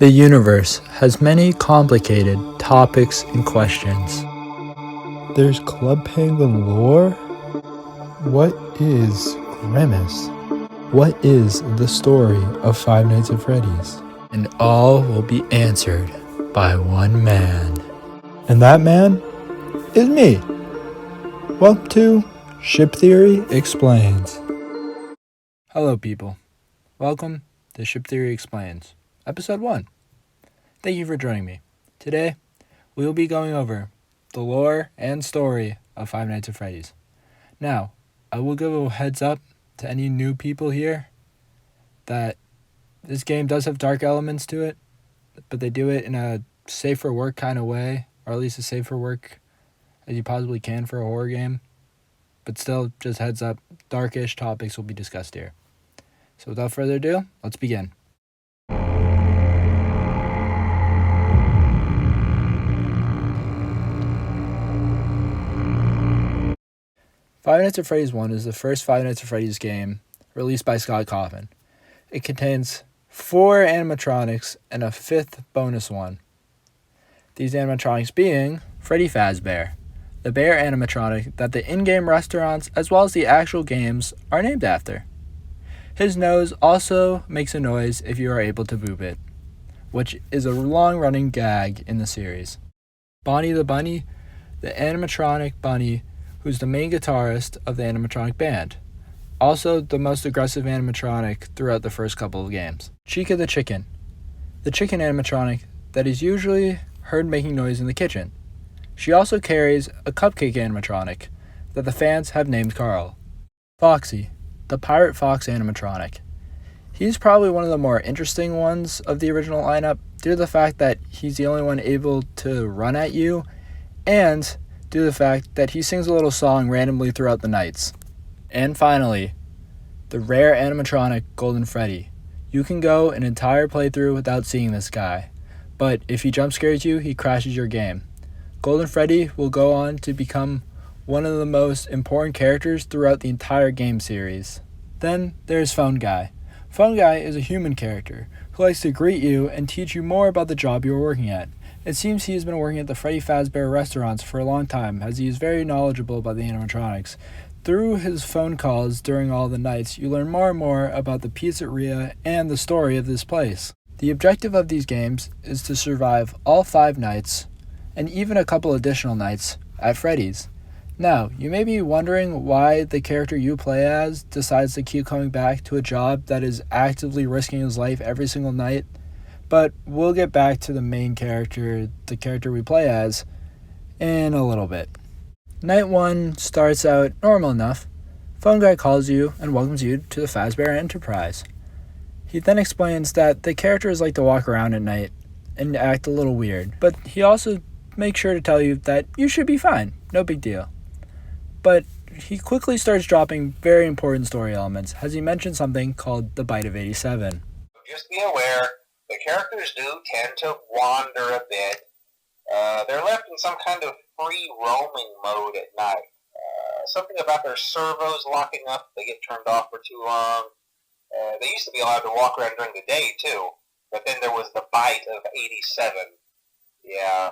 The universe has many complicated topics and questions. There's Club Penguin lore? What is Grimace? What is the story of Five Nights at Freddy's? And all will be answered by one man. And that man is me. Welcome to Shiptheory Explains. Hello people, welcome to Shiptheory Explains, Episode 1. Thank you for joining me. Today, we will be going over the lore and story of Five Nights at Freddy's. Now, I will give a heads up to any new people here that this game does have dark elements to it, but they do it in a safer work kind of way, or at least as safer work as you possibly can for a horror game. But still, just heads up, darkish topics will be discussed here. So without further ado, let's begin. Five Nights at Freddy's 1 is the first Five Nights at Freddy's game released by Scott Cawthon. It contains 4 animatronics and a 5th bonus one. These animatronics being Freddy Fazbear, the bear animatronic that the in-game restaurants as well as the actual games are named after. His nose also makes a noise if you are able to boop it, which is a long-running gag in the series. Bonnie the Bunny, the animatronic bunny who's the main guitarist of the animatronic band, also the most aggressive animatronic throughout the first couple of games. Chica the chicken animatronic that is usually heard making noise in the kitchen. She also carries a cupcake animatronic that the fans have named Carl. Foxy, the pirate fox animatronic. He's probably one of the more interesting ones of the original lineup due to the fact that he's the only one able to run at you, and due to the fact that he sings a little song randomly throughout the nights. And finally, the rare animatronic Golden Freddy. You can go an entire playthrough without seeing this guy, but if he jump scares you, he crashes your game. Golden Freddy will go on to become one of the most important characters throughout the entire game series. Then there's Phone Guy. Phone Guy is a human character who likes to greet you and teach you more about the job you are working at. It seems he has been working at the Freddy Fazbear restaurants for a long time, as he is very knowledgeable about the animatronics. Through his phone calls during all the nights, you learn more and more about the pizzeria and the story of this place. The objective of these games is to survive all 5 nights, and even a couple additional nights, at Freddy's. Now, you may be wondering why the character you play as decides to keep coming back to a job that is actively risking his life every single night. But we'll get back to the main character, the character we play as, in a little bit. Night 1 starts out normal enough. Phone Guy calls you and welcomes you to the Fazbear Enterprise. He then explains that the characters like to walk around at night and act a little weird, but he also makes sure to tell you that you should be fine, no big deal. But he quickly starts dropping very important story elements, as he mentions something called the Bite of 87. Just be aware, the characters do tend to wander a bit. They're left in some kind of free roaming mode at night. Something about their servos locking up, they get turned off for too long. They used to be allowed to walk around during the day too, but then there was the Bite of 87. Yeah.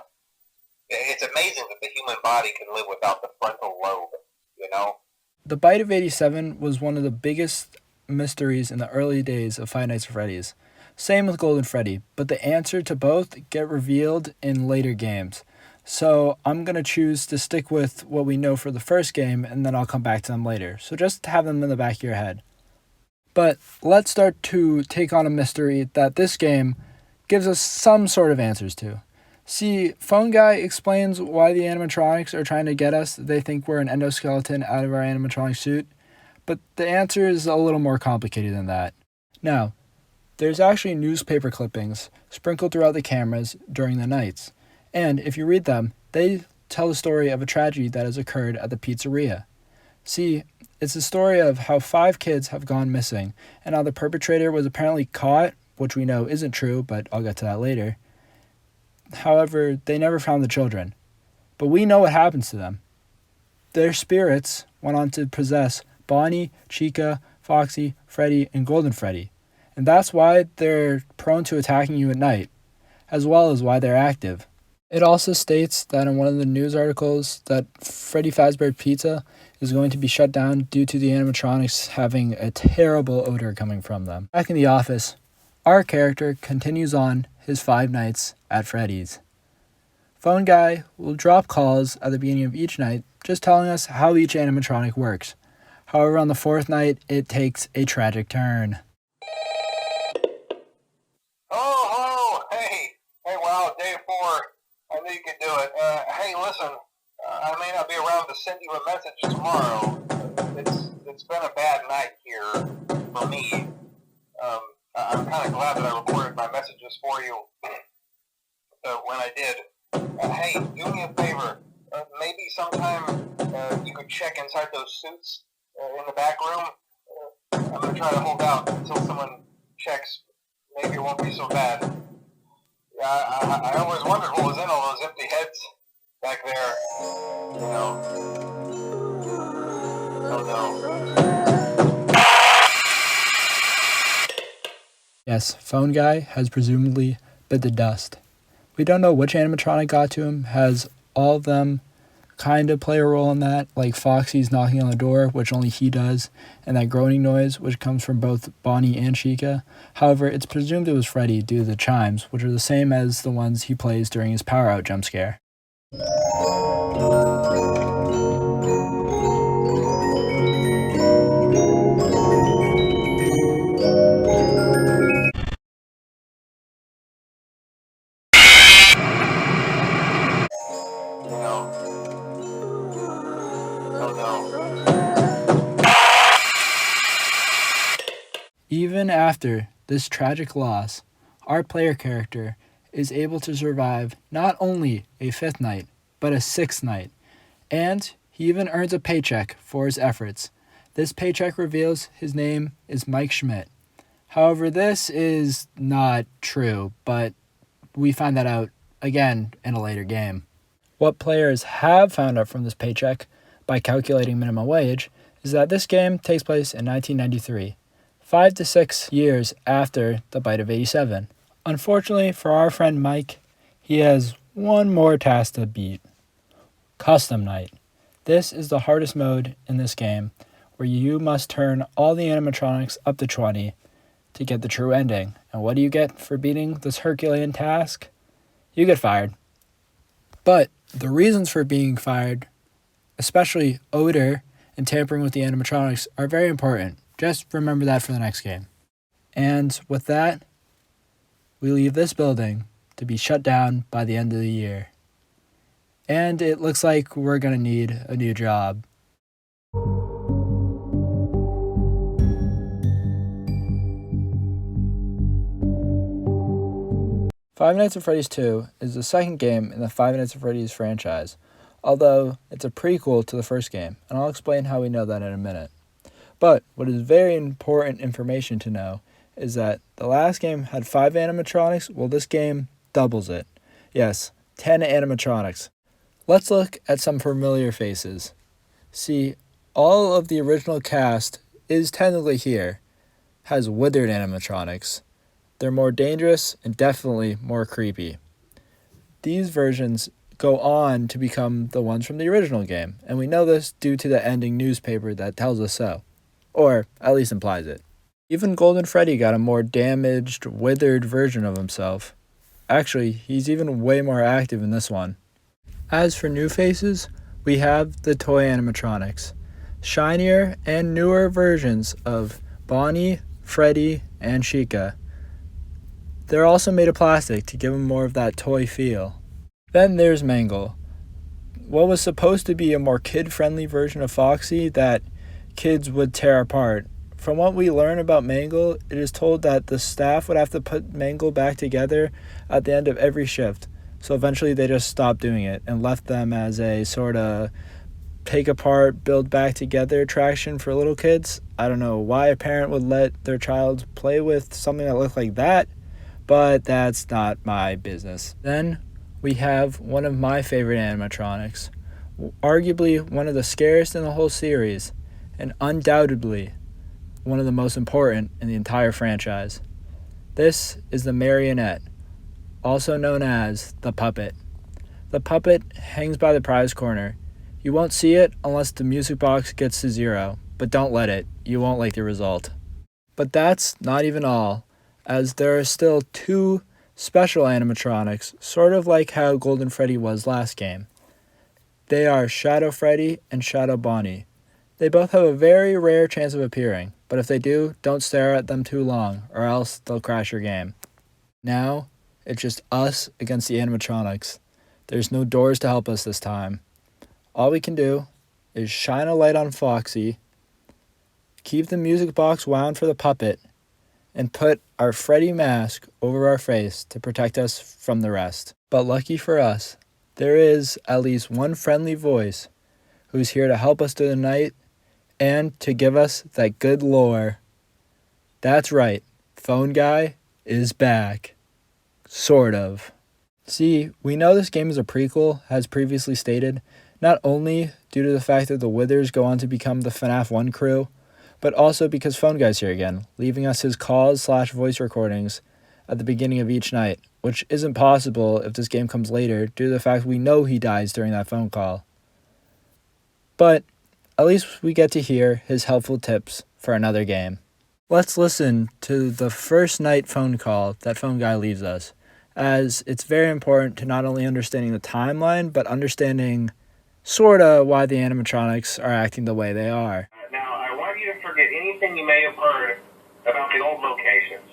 It's amazing that the human body can live without the frontal lobe, you know? The Bite of 87 was one of the biggest mysteries in the early days of Five Nights at Freddy's. Same with Golden Freddy, but the answer to both get revealed in later games. So I'm going to choose to stick with what we know for the first game, and then I'll come back to them later. So just have them in the back of your head. But let's start to take on a mystery that this game gives us some sort of answers to. See, Phone Guy explains why the animatronics are trying to get us. They think we're an endoskeleton out of our animatronic suit, but the answer is a little more complicated than that. Now, there's actually newspaper clippings sprinkled throughout the cameras during the nights, and if you read them, they tell the story of a tragedy that has occurred at the pizzeria. See, it's the story of how 5 kids have gone missing, and how the perpetrator was apparently caught, which we know isn't true, but I'll get to that later. However, they never found the children. But we know what happens to them. Their spirits went on to possess Bonnie, Chica, Foxy, Freddy, and Golden Freddy. And that's why they're prone to attacking you at night. as well as why they're active. It also states that in one of the news articles that Freddy Fazbear Pizza is going to be shut down due to the animatronics having a terrible odor coming from them. Back in the office, our character continues on his 5 nights at Freddy's. Phone Guy will drop calls at the beginning of each night, just telling us how each animatronic works. However, on the 4th night, it takes a tragic turn. Oh, hello! Hey, wow, day 4. I knew you could do it. Hey, listen, I may not be around to send you a message tomorrow. It's been a bad night here for me. I'm kind of glad that I recorded my messages for you when I did. Hey, do me a favor. Maybe sometime you could check inside those suits in the back room. I'm going to try to hold out until someone checks. Maybe it won't be so bad. Yeah, I always wondered what was in all those empty heads back there. You know. Oh no. Yes, Phone Guy has presumably bit the dust. We don't know which animatronic got to him, has all of them kind of play a role in that, like Foxy's knocking on the door, which only he does, and that groaning noise, which comes from both Bonnie and Chica. However, it's presumed it was Freddy due to the chimes, which are the same as the ones he plays during his power-out jump scare. Even after this tragic loss, our player character is able to survive not only a 5th night, but a 6th night, and he even earns a paycheck for his efforts. This paycheck reveals his name is Mike Schmidt. However, this is not true, but we find that out again in a later game. What players have found out from this paycheck by calculating minimum wage is that this game takes place in 1993. 5 to 6 years after the Bite of 87. Unfortunately for our friend Mike, he has one more task to beat. Custom Night. This is the hardest mode in this game, where you must turn all the animatronics up to 20 to get the true ending. And what do you get for beating this Herculean task? You get fired. But the reasons for being fired, especially odor and tampering with the animatronics, are very important. Just remember that for the next game. And with that, we leave this building to be shut down by the end of the year. And it looks like we're going to need a new job. Five Nights at Freddy's 2 is the second game in the Five Nights at Freddy's franchise, although it's a prequel to the first game, and I'll explain how we know that in a minute. But what is very important information to know is that the last game had 5 animatronics, well, this game doubles it. Yes, 10 animatronics. Let's look at some familiar faces. See, all of the original cast is technically here, has withered animatronics. They're more dangerous and definitely more creepy. These versions go on to become the ones from the original game, and we know this due to the ending newspaper that tells us so. Or at least implies it. Even Golden Freddy got a more damaged, withered version of himself. Actually, he's even way more active in this one. As for new faces, we have the toy animatronics. Shinier and newer versions of Bonnie, Freddy, and Chica. They're also made of plastic to give them more of that toy feel. Then there's Mangle. What was supposed to be a more kid-friendly version of Foxy that kids would tear apart. From what we learn about Mangle, it is told that the staff would have to put Mangle back together at the end of every shift. So eventually they just stopped doing it and left them as a sort of take apart, build back together attraction for little kids. I don't know why a parent would let their child play with something that looked like that, but that's not my business. Then we have one of my favorite animatronics, arguably one of the scariest in the whole series, and undoubtedly one of the most important in the entire franchise. This is the Marionette, also known as the puppet. The puppet hangs by the prize corner. You won't see it unless the music box gets to 0, but don't let it. You won't like the result. But that's not even all, as there are still 2 special animatronics, sort of like how Golden Freddy was last game. They are Shadow Freddy and Shadow Bonnie. They both have a very rare chance of appearing, but if they do, don't stare at them too long, or else they'll crash your game. Now, it's just us against the animatronics. There's no doors to help us this time. All we can do is shine a light on Foxy, keep the music box wound for the puppet, and put our Freddy mask over our face to protect us from the rest. But lucky for us, there is at least one friendly voice who's here to help us through the night and to give us that good lore. That's right, Phone Guy is back. Sort of. See, we know this game is a prequel, as previously stated, not only due to the fact that the Withers go on to become the Fnaf 1 crew, but also because Phone Guy's here again, leaving us his calls/voice recordings at the beginning of each night, which isn't possible if this game comes later due to the fact we know he dies during that phone call. But at least we get to hear his helpful tips for another game. Let's listen to the first night phone call that Phone Guy leaves us, as it's very important to not only understanding the timeline, but understanding sorta why the animatronics are acting the way they are. Now, I want you to forget anything you may have heard about the old locations,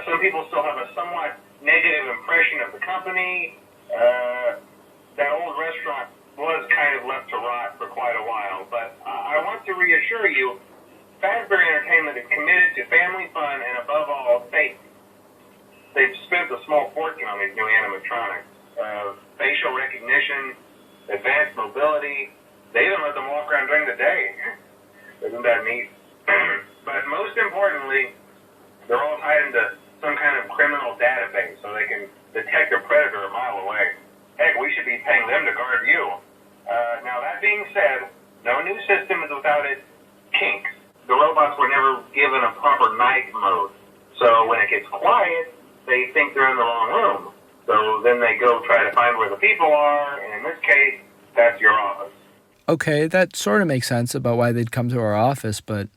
Some people still have a somewhat negative impression of the company. That old restaurant was kind of left to rot for quite a while, but I want to reassure you, Fazbear Entertainment is committed to family fun and, above all, safety. They've spent a small fortune on these new animatronics. Facial recognition, advanced mobility. They even let them walk around during the day. Isn't that neat? But most importantly, they're all tied into some kind of criminal database so they can detect a predator a mile away. Heck, we should be paying them to guard you. Now, that being said, no new system is without its kinks. The robots were never given a proper night mode. So when it gets quiet, they think they're in the wrong room. So then they go try to find where the people are, and in this case, that's your office. Okay, that sort of makes sense about why they'd come to our office, but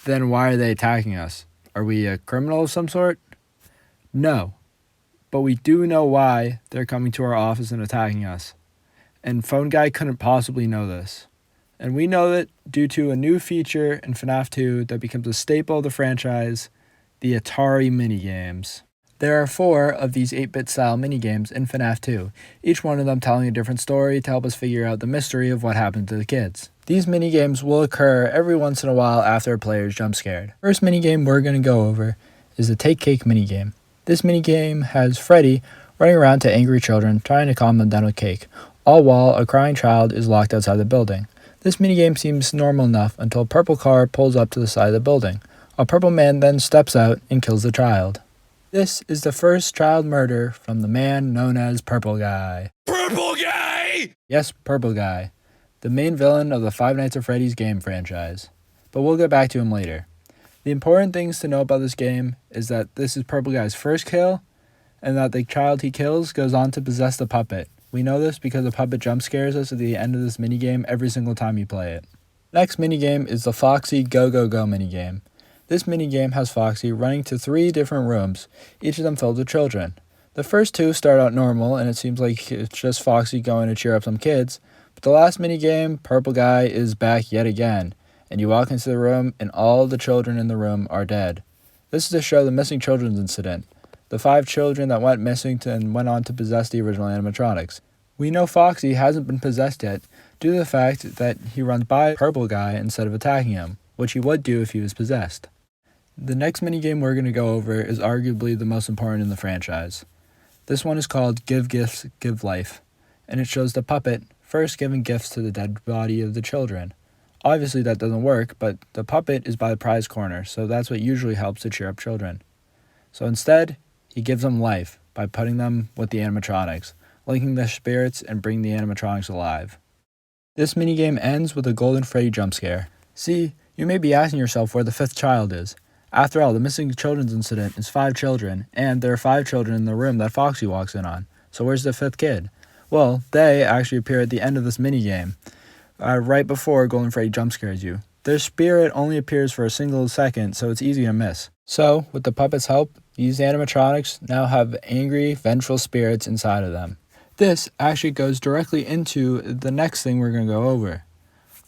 then why are they attacking us? Are we a criminal of some sort? No. But we do know why they're coming to our office and attacking us. And Phone Guy couldn't possibly know this. And we know that due to a new feature in FNAF 2 that becomes a staple of the franchise, the Atari minigames. There are 4 of these 8-bit style minigames in FNAF 2, each one of them telling a different story to help us figure out the mystery of what happened to the kids. These minigames will occur every once in a while after a player is jump scared. First minigame we're going to go over is the Take Cake minigame. This minigame has Freddy running around to angry children trying to calm them down with cake, all while a crying child is locked outside the building. This minigame seems normal enough until a purple car pulls up to the side of the building. A purple man then steps out and kills the child. This is the first child murder from the man known as Purple Guy. Purple Guy! Yes, Purple Guy, the main villain of the Five Nights at Freddy's game franchise. But we'll get back to him later. The important things to know about this game is that this is Purple Guy's first kill, and that the child he kills goes on to possess the puppet. We know this because the puppet jump scares us at the end of this minigame every single time you play it. Next minigame is the Foxy Go Go Go minigame. This minigame has Foxy running to 3 different rooms, each of them filled with children. The first 2 start out normal, and it seems like it's just Foxy going to cheer up some kids, but the last minigame, Purple Guy is back yet again, and you walk into the room, and all the children in the room are dead. This is to show the missing children's incident, the 5 children that went missing and went on to possess the original animatronics. We know Foxy hasn't been possessed yet, due to the fact that he runs by Purple Guy instead of attacking him, which he would do if he was possessed. The next minigame we're going to go over is arguably the most important in the franchise. This one is called Give Gifts, Give Life, and it shows the puppet first giving gifts to the dead body of the children. Obviously that doesn't work, but the puppet is by the prize corner, so that's what usually helps to cheer up children. So instead, he gives them life by putting them with the animatronics, linking their spirits and bringing the animatronics alive. This minigame ends with a Golden Freddy jump scare. See, you may be asking yourself where the 5th child is. After all, the missing children's incident is 5 children, and there are 5 children in the room that Foxy walks in on. So where's the 5th kid? Well, they actually appear at the end of this minigame, right before Golden Freddy jump scares you. Their spirit only appears for a single second, so it's easy to miss. So, with the puppet's help, these animatronics now have angry, vengeful spirits inside of them. This actually goes directly into the next thing we're going to go over,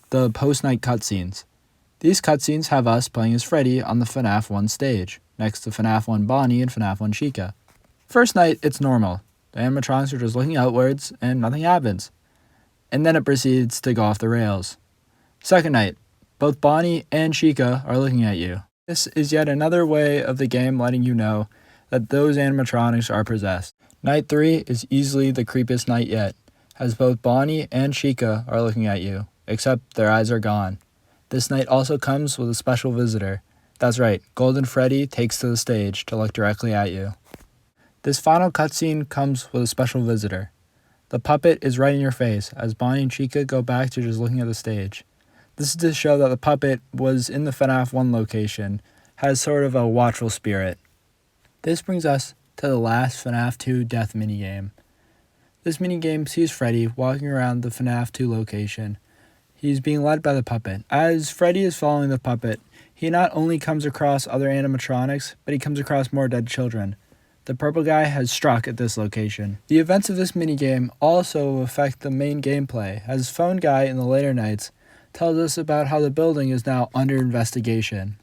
the post-night cutscenes. These cutscenes have us playing as Freddy on the Fnaf 1 stage, next to Fnaf 1 Bonnie and Fnaf 1 Chica. First night, it's normal. The animatronics are just looking outwards, and nothing happens. And then it proceeds to go off the rails. Second night, both Bonnie and Chica are looking at you. This is yet another way of the game letting you know that those animatronics are possessed. Night 3 is easily the creepiest night yet, as both Bonnie and Chica are looking at you, except their eyes are gone. This night also comes with a special visitor. That's right, Golden Freddy takes to the stage to look directly at you. This final cutscene comes with a special visitor. The puppet is right in your face as Bonnie and Chica go back to just looking at the stage. This is to show that the puppet was in the FNAF 1 location, has sort of a watchful spirit. This brings us to the last FNAF 2 death minigame. This minigame sees Freddy walking around the FNAF 2 location. He's being led by the puppet. As Freddy is following the puppet, he not only comes across other animatronics, but he comes across more dead children. The purple guy has struck at this location. The events of this minigame also affect the main gameplay, as Phone Guy in the later nights tells us about how the building is now under investigation.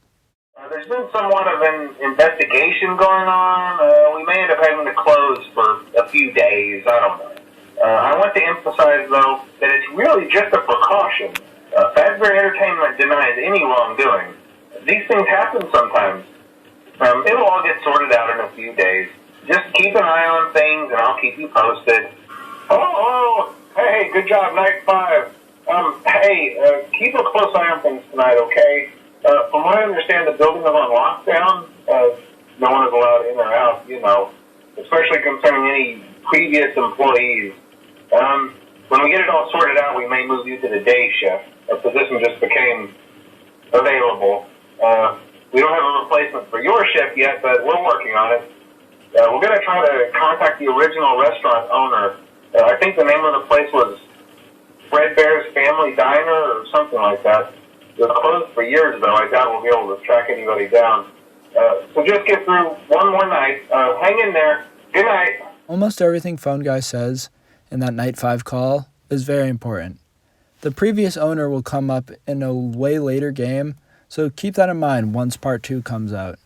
There's been somewhat of an investigation going on. We may end up having to close for a few days. I don't know. I want to emphasize, though, that it's really just a precaution. Fazbear Entertainment denies any wrongdoing. These things happen sometimes. It'll all get sorted out in a few days. Just keep an eye on things, and I'll keep you posted. Oh, hey, good job, night 5. Keep a close eye on things tonight, okay? From what I understand, the building is on lockdown. No one is allowed in or out, especially concerning any previous employees. When we get it all sorted out, we may move you to the day shift. A position just became available. We don't have a replacement for your shift yet, but we're working on it. We're going to try to contact the original restaurant owner. I think the name of the place was Fredbear's Family Diner or something like that. It was closed for years, though. I doubt we'll be able to track anybody down. So just get through one more night. Hang in there. Good night. Almost everything Phone Guy says in that Night 5 call is very important. The previous owner will come up in a way later game, so keep that in mind once Part 2 comes out.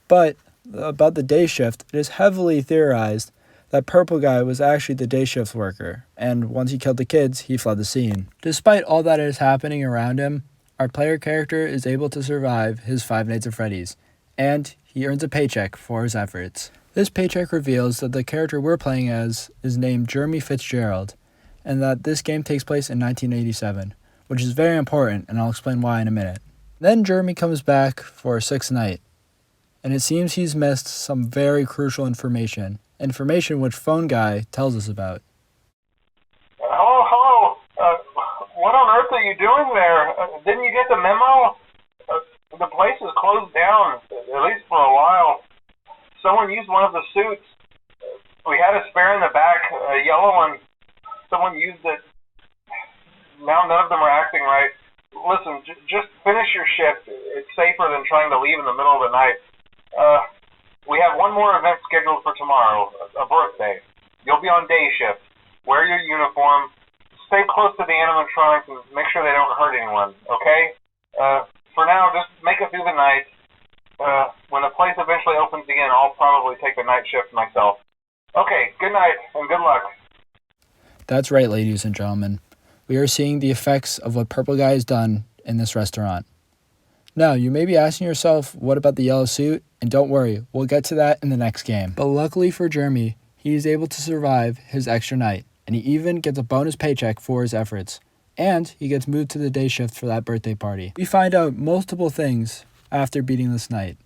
But about the day shift, it is heavily theorized that Purple Guy was actually the day shift worker, and once he killed the kids, he fled the scene. Despite all that is happening around him, our player character is able to survive his 5 Nights at Freddy's, and he earns a paycheck for his efforts. This paycheck reveals that the character we're playing as is named Jeremy Fitzgerald, and that this game takes place in 1987, which is very important, and I'll explain why in a minute. Then Jeremy comes back for a 6th night, and it seems he's missed some very crucial information which Phone Guy tells us about. Hello. What on earth are you doing there? Didn't you get the memo? The place is closed down, at least for a while. Someone used one of the suits. We had a spare in the back, a yellow one. Someone used it. Now none of them are acting right. Listen, just finish your shift. It's safer than trying to leave in the middle of the night. We have one more event scheduled for tomorrow, a birthday. You'll be on day shift. Wear your uniform. Stay close to the animatronics and make sure they don't hurt anyone, okay? For now, just make it through the night. When the place eventually opens again, I'll probably take the night shift myself. Okay, good night and good luck. That's right, ladies and gentlemen. We are seeing the effects of what Purple Guy has done in this restaurant. Now, you may be asking yourself, what about the yellow suit? And don't worry, we'll get to that in the next game. But luckily for Jeremy, he is able to survive his extra night, and he even gets a bonus paycheck for his efforts. And he gets moved to the day shift for that birthday party. We find out multiple things after beating this night.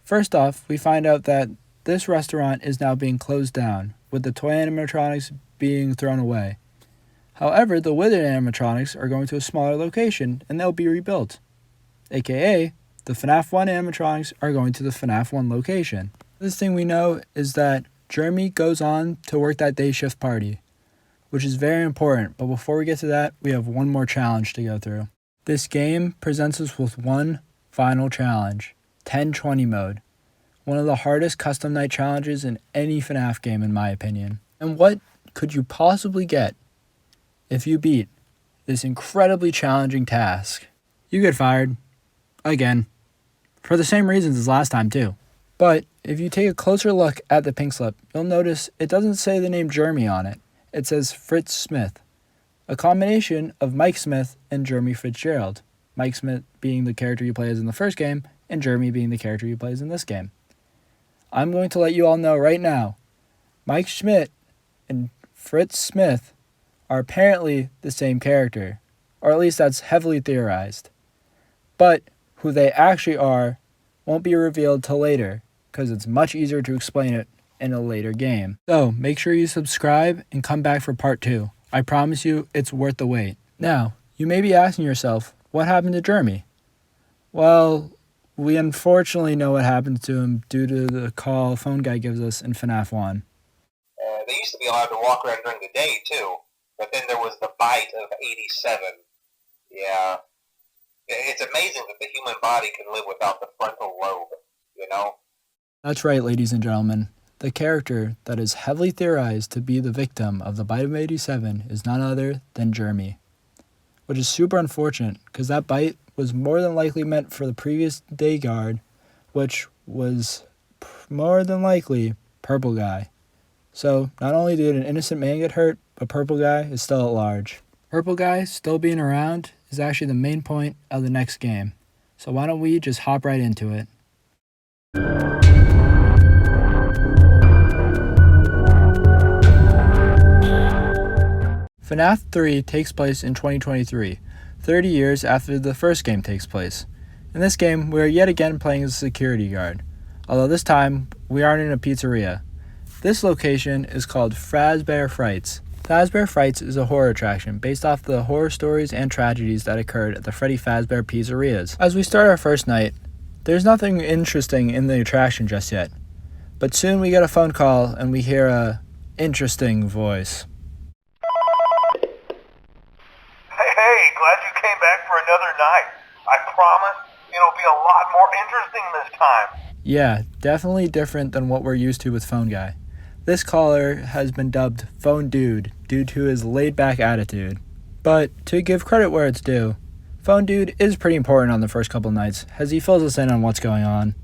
First off, we find out that this restaurant is now being closed down, with the toy animatronics being thrown away. However, the withered animatronics are going to a smaller location, and they'll be rebuilt. AKA, The FNAF 1 animatronics are going to the FNAF 1 location. This thing we know is that Jeremy goes on to work that day shift party, which is very important, but before we get to that, we have one more challenge to go through. This game presents us with one final challenge, 10-20 mode, one of the hardest custom night challenges in any FNAF game in my opinion. And what could you possibly get if you beat this incredibly challenging task? You get fired, again, for the same reasons as last time too. But if you take a closer look at the pink slip, you'll notice it doesn't say the name Jeremy on it. It says Fritz Smith, a combination of Mike Smith and Jeremy Fitzgerald. Mike Smith being the character you play as in the first game, and Jeremy being the character you play as in this game. I'm going to let you all know right now, Mike Schmidt and Fritz Smith are apparently the same character, or at least that's heavily theorized. But who they actually are won't be revealed till later, because it's much easier to explain it in a later game. So make sure you subscribe and come back for part 2. I promise you it's worth the wait. Now, you may be asking yourself, what happened to Jeremy? Well, we unfortunately know what happened to him due to the call phone guy gives us in FNAF 1. They used to be allowed to walk around during the day, too. But then there was the bite of 87. Yeah. It's amazing that the human body can live without the frontal lobe, you know? That's right, ladies and gentlemen. The character that is heavily theorized to be the victim of the bite of 87 is none other than Jeremy. Which is super unfortunate, because that bite was more than likely meant for the previous day guard, which was more than likely Purple Guy. So, not only did an innocent man get hurt, but Purple Guy is still at large. Purple Guy still being around is actually the main point of the next game. So why don't we just hop right into it. FNAF 3 takes place in 2023, 30 years after the first game takes place. In this game, we are yet again playing as a security guard, although this time, we aren't in a pizzeria. This location is called Fazbear Frights. Fazbear Frights is a horror attraction based off the horror stories and tragedies that occurred at the Freddy Fazbear pizzerias. As we start our first night, there's nothing interesting in the attraction just yet, but soon we get a phone call and we hear a interesting voice. Hey, glad you came back for another night. I promise it'll be a lot more interesting this time. Yeah, definitely different than what we're used to with Phone Guy. This caller has been dubbed Phone Dude due to his laid-back attitude. But to give credit where it's due, Phone Dude is pretty important on the first couple nights, as he fills us in on what's going on.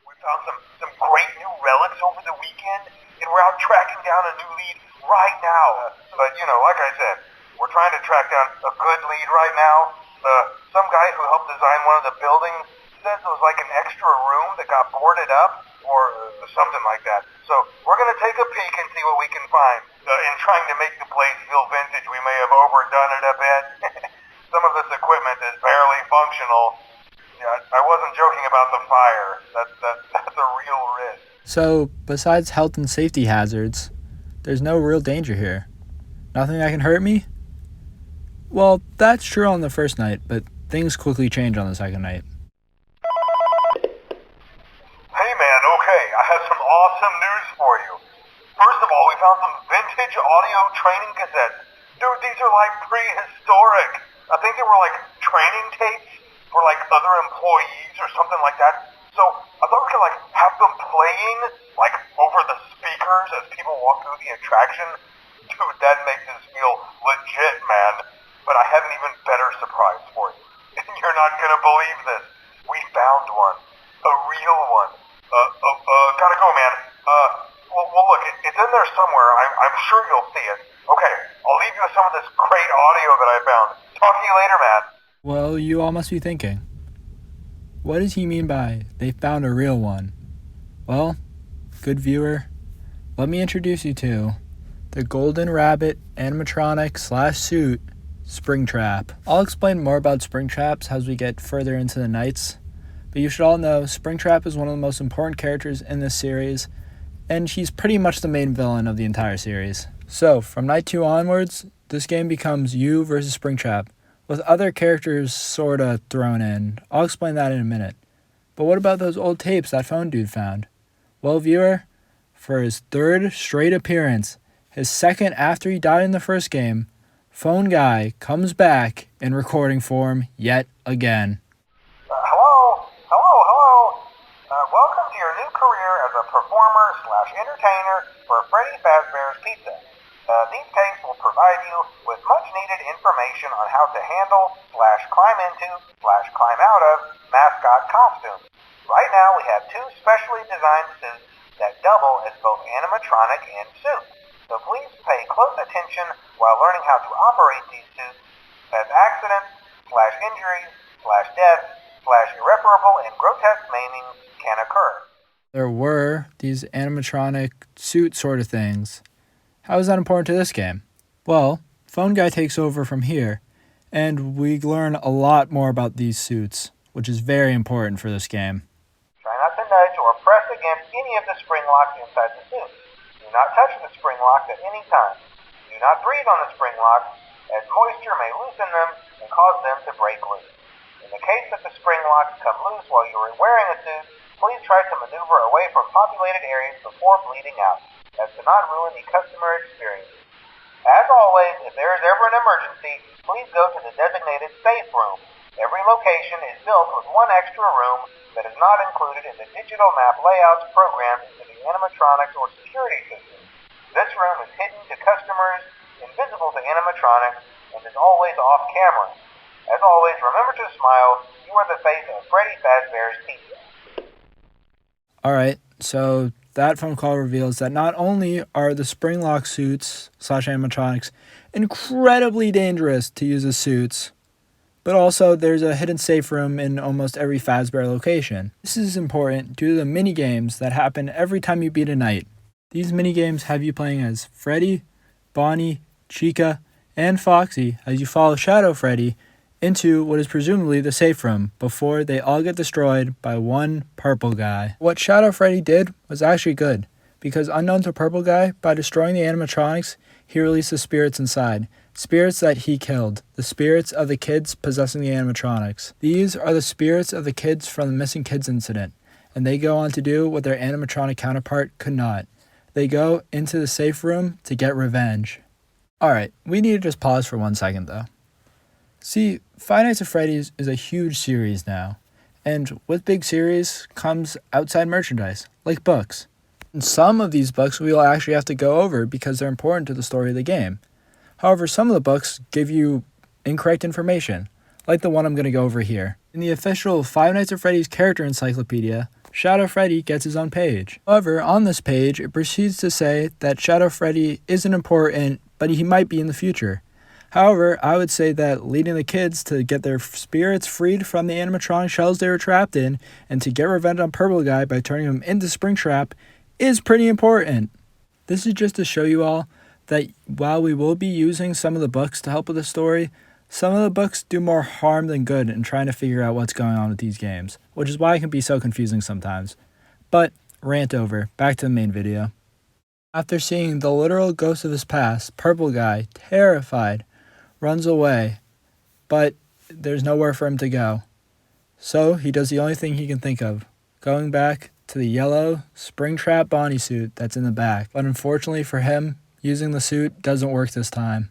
We found some great new relics over the weekend, and we're out tracking down a new lead right now. But, like I said, we're trying to track down a good lead right now. Some guy who helped design one of the buildings says it was like an extra room that got boarded up, or something like that. So we're going to take a peek and see what we can find. In trying to make the place feel vintage, we may have overdone it a bit. Some of this equipment is barely functional. Yeah, I wasn't joking about the fire. That's a real risk. So, besides health and safety hazards, there's no real danger here. Nothing that can hurt me? Well, that's true on the first night, but things quickly change on the second night. Hey man, okay, I have some awesome news for you. First of all, we found some vintage audio training cassettes. Dude, these are like prehistoric. I think they were like training tapes for like other employees or something like that. So I thought we could like have them playing like over the speakers as people walk through the attraction. Dude, that makes us feel legit, man. But I have an even better surprise for you. You're not gonna believe this. We found one. A real one. Gotta go, man. Well, look, it's in there somewhere. I'm sure you'll see it. Okay, I'll leave you with some of this great audio that I found. Talk to you later, man. Well, you all must be thinking, what does he mean by they found a real one? Well, good viewer, let me introduce you to the Golden Rabbit animatronic / suit Springtrap. I'll explain more about Springtraps as we get further into the nights, but you should all know Springtrap is one of the most important characters in this series, and she's pretty much the main villain of the entire series. So, from night 2 onwards, this game becomes you versus Springtrap, with other characters sorta thrown in. I'll explain that in a minute. But what about those old tapes that phone dude found? Well, viewer, for his third straight appearance, his second after he died in the first game, Phone Guy comes back in recording form yet again. Hello. Welcome to your new career as a performer/entertainer for Freddy Fazbear's Pizza. These tapes will provide you with much-needed information on how to handle/climb into/climb out of mascot costumes. Right now, we have two specially designed suits that double as both animatronic and suit. So please pay close attention while learning how to operate these suits, as accidents/injuries/death/irreparable and grotesque maiming can occur. There were these animatronic suit sort of things. How is that important to this game? Well, Phone Guy takes over from here, and we learn a lot more about these suits, which is very important for this game. Try not to nudge or press against any of the spring locks inside the suit. Do not touch the spring locks at any time. Do not breathe on the spring locks, as moisture may loosen them and cause them to break loose. In the case that the spring locks come loose while you are wearing a suit, please try to maneuver away from populated areas before bleeding out, as to not ruin the customer experience. As always, if there is ever an emergency, please go to the designated safe room. Every location is built with one extra room that is not included in the digital map layouts programmed into the animatronics or security system. This room is hidden to customers, invisible to animatronics, and is always off camera. As always, remember to smile. You are the face of Freddy Fazbear's Pizza. Alright, so that phone call reveals that not only are the spring lock suits/animatronics incredibly dangerous to use as suits, but also there's a hidden safe room in almost every Fazbear location. This is important due to the mini-games that happen every time you beat a night. These mini-games have you playing as Freddy, Bonnie, Chica, and Foxy as you follow Shadow Freddy into what is presumably the safe room before they all get destroyed by one Purple Guy. What Shadow Freddy did was actually good, because unknown to Purple Guy, by destroying the animatronics, he released the spirits inside. Spirits that he killed. The spirits of the kids possessing the animatronics. These are the spirits of the kids from the Missing Kids incident, and they go on to do what their animatronic counterpart could not. They go into the safe room to get revenge. Alright, we need to just pause for 1 second though. See, Five Nights at Freddy's is a huge series now, and with big series comes outside merchandise, like books. And some of these books we will actually have to go over because they're important to the story of the game. However, some of the books give you incorrect information, like the one I'm going to go over here. In the official Five Nights at Freddy's character encyclopedia, Shadow Freddy gets his own page. However, on this page, it proceeds to say that Shadow Freddy isn't important, but he might be in the future. However, I would say that leading the kids to get their spirits freed from the animatronic shells they were trapped in, and to get revenge on Purple Guy by turning him into Springtrap, is pretty important. This is just to show you all that while we will be using some of the books to help with the story, some of the books do more harm than good in trying to figure out what's going on with these games, which is why it can be so confusing sometimes. But, rant over, back to the main video. After seeing the literal ghost of his past, Purple Guy, terrified, runs away, but there's nowhere for him to go. So he does the only thing he can think of, going back to the yellow Springtrap Bonnie suit that's in the back. But unfortunately for him, using the suit doesn't work this time.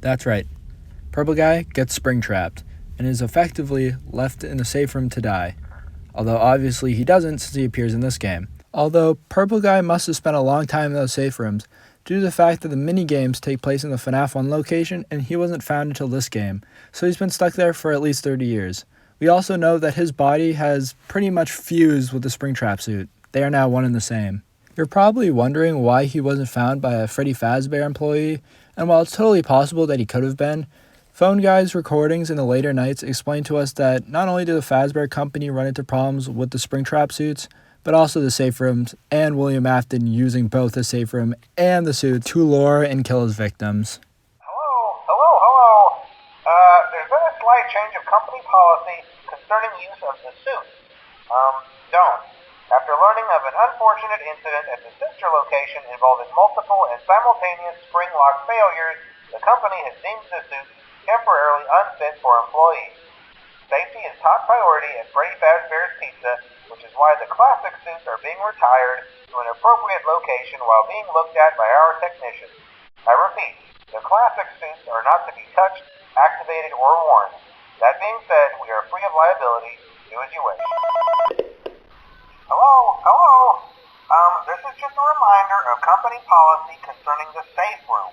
That's right. Purple Guy gets spring-trapped and is effectively left in the safe room to die. Although obviously he doesn't, since he appears in this game. Although Purple Guy must have spent a long time in those safe rooms due to the fact that the mini-games take place in the Fnaf 1 location and he wasn't found until this game, so he's been stuck there for at least 30 years. We also know that his body has pretty much fused with the Springtrap suit. They are now one and the same. You're probably wondering why he wasn't found by a Freddy Fazbear employee, and while it's totally possible that he could have been, Phone Guy's recordings in the later nights explain to us that not only did the Fazbear company run into problems with the Springtrap suits, but also the safe rooms, and William Afton using both the safe room and the suit to lure and kill his victims. Hello. There's been a slight change of company policy concerning use of the suit. Don't. After learning of an unfortunate incident at the sister location involving multiple and simultaneous spring lock failures, the company has deemed the suit temporarily unfit for employees. Safety is top priority at Freddy Fazbear's Pizza, which is why the classic suits are being retired to an appropriate location while being looked at by our technicians. I repeat, the classic suits are not to be touched, activated, or worn. That being said, we are free of liability. Do as you wish. Hello. This is just a reminder of company policy concerning the safe room.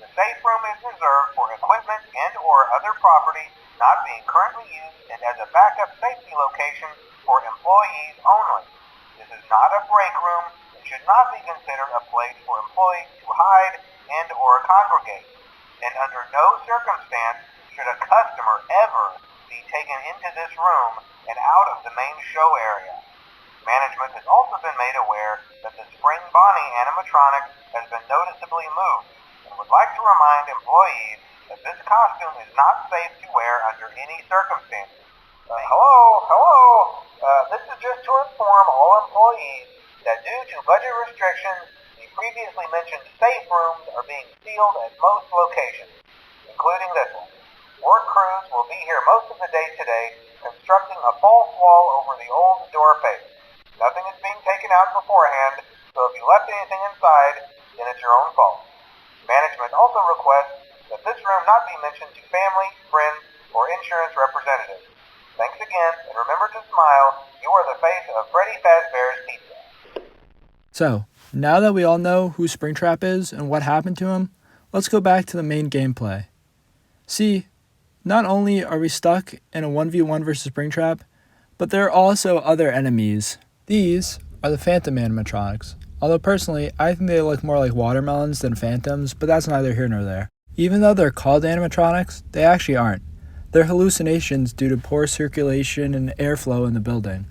The safe room is reserved for equipment and or other property not being currently used and as a backup safety location for employees only. This is not a break room and should not be considered a place for employees to hide and or congregate. And under no circumstance should a customer ever be taken into this room and out of the main show area. Management has also been made aware that the Spring Bonnie animatronic has been noticeably moved and would like to remind employees that this costume is not safe to wear under any circumstances. Hello. This is just to inform all employees that due to budget restrictions, the previously mentioned safe rooms are being sealed at most locations, including this one. Work crews will be here most of the day today, constructing a false wall over the old door face. Nothing is being taken out beforehand, so if you left anything inside, then it's your own fault. Management also requests that this room not be mentioned to family, friends, or insurance representatives. Thanks again, and remember to smile. You are the face of Freddy Fazbear's Pizza. So, now that we all know who Springtrap is and what happened to him, let's go back to the main gameplay. See, not only are we stuck in a 1v1 versus Springtrap, but there are also other enemies. These are the Phantom animatronics, although personally I think they look more like watermelons than phantoms, but that's neither here nor there. Even though they're called animatronics, they actually aren't. They're hallucinations due to poor circulation and airflow in the building.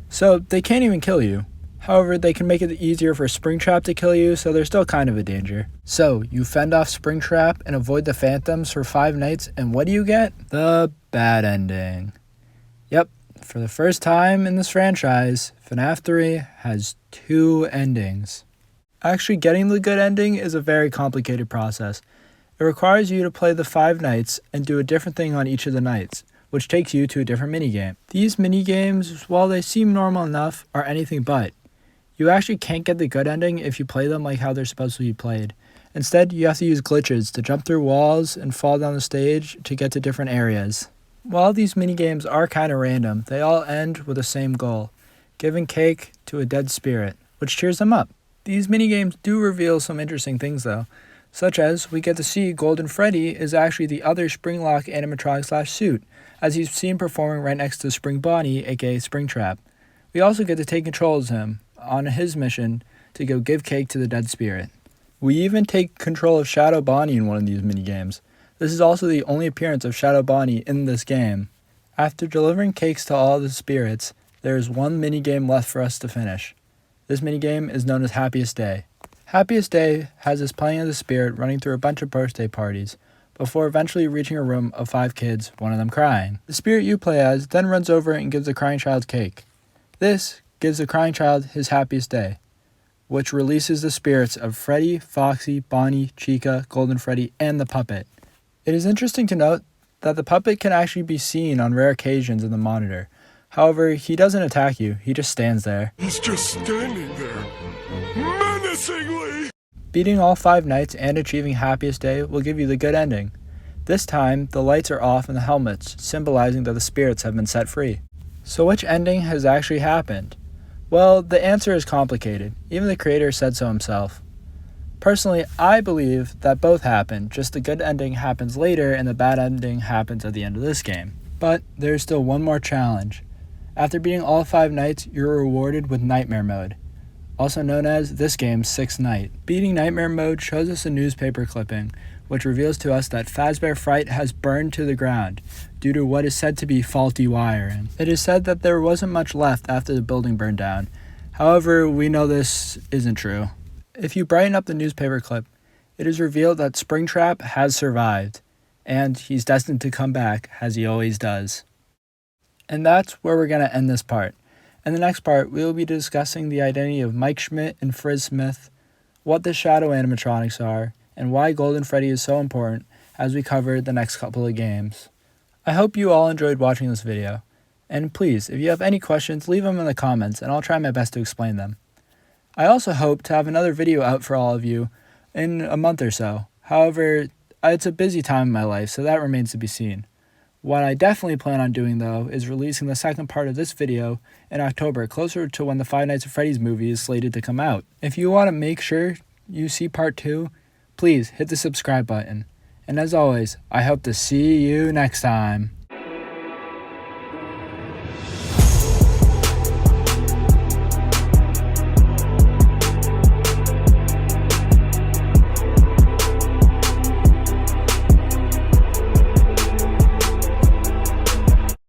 So they can't even kill you. However, they can make it easier for Springtrap to kill you, so they're still kind of a danger. So, you fend off Springtrap and avoid the phantoms for 5 nights, and what do you get? The bad ending. Yep, for the first time in this franchise, Fnaf 3 has 2 endings. Actually, getting the good ending is a very complicated process. It requires you to play the 5 nights and do a different thing on each of the nights, which takes you to a different minigame. These minigames, while they seem normal enough, are anything but. You actually can't get the good ending if you play them like how they're supposed to be played. Instead, you have to use glitches to jump through walls and fall down the stage to get to different areas. While these minigames are kind of random, they all end with the same goal, giving cake to a dead spirit, which cheers them up. These minigames do reveal some interesting things though, such as we get to see Golden Freddy is actually the other Springlock animatronic / suit, as he's seen performing right next to Spring Bonnie, aka Springtrap. We also get to take control of him on his mission to go give cake to the dead spirit. We even take control of Shadow Bonnie in one of these minigames. This is also the only appearance of Shadow Bonnie in this game. After delivering cakes to all the spirits, there is one minigame left for us to finish. This minigame is known as Happiest Day. Happiest Day has us playing as a spirit running through a bunch of birthday parties, before eventually reaching a room of 5 kids, one of them crying. The spirit you play as then runs over and gives the crying child cake. This gives the crying child his happiest day, which releases the spirits of Freddy, Foxy, Bonnie, Chica, Golden Freddy, and the puppet. It is interesting to note that the puppet can actually be seen on rare occasions in the monitor. However, he doesn't attack you, he just stands there. He's just standing there, menacingly! Beating all 5 nights and achieving Happiest Day will give you the good ending. This time, the lights are off and the helmets, symbolizing that the spirits have been set free. So which ending has actually happened? Well, the answer is complicated. Even the creator said so himself. Personally, I believe that both happen, just the good ending happens later and the bad ending happens at the end of this game. But there's still one more challenge. After beating all 5 nights, you're rewarded with Nightmare Mode. also known as this game's sixth night. Beating Nightmare mode shows us a newspaper clipping, which reveals to us that Fazbear Fright has burned to the ground due to what is said to be faulty wiring. It is said that there wasn't much left after the building burned down. However, we know this isn't true. If you brighten up the newspaper clip, it is revealed that Springtrap has survived, and he's destined to come back, as he always does. And that's where we're going to end this part. In the next part, we will be discussing the identity of Mike Schmidt and Frizz Smith, what the shadow animatronics are, and why Golden Freddy is so important as we cover the next couple of games. I hope you all enjoyed watching this video, and please, if you have any questions, leave them in the comments and I'll try my best to explain them. I also hope to have another video out for all of you in a month or so. However, it's a busy time in my life, so that remains to be seen. What I definitely plan on doing, though, is releasing the second part of this video in October, closer to when the Five Nights at Freddy's movie is slated to come out. If you want to make sure you see part 2, please hit the subscribe button. And as always, I hope to see you next time.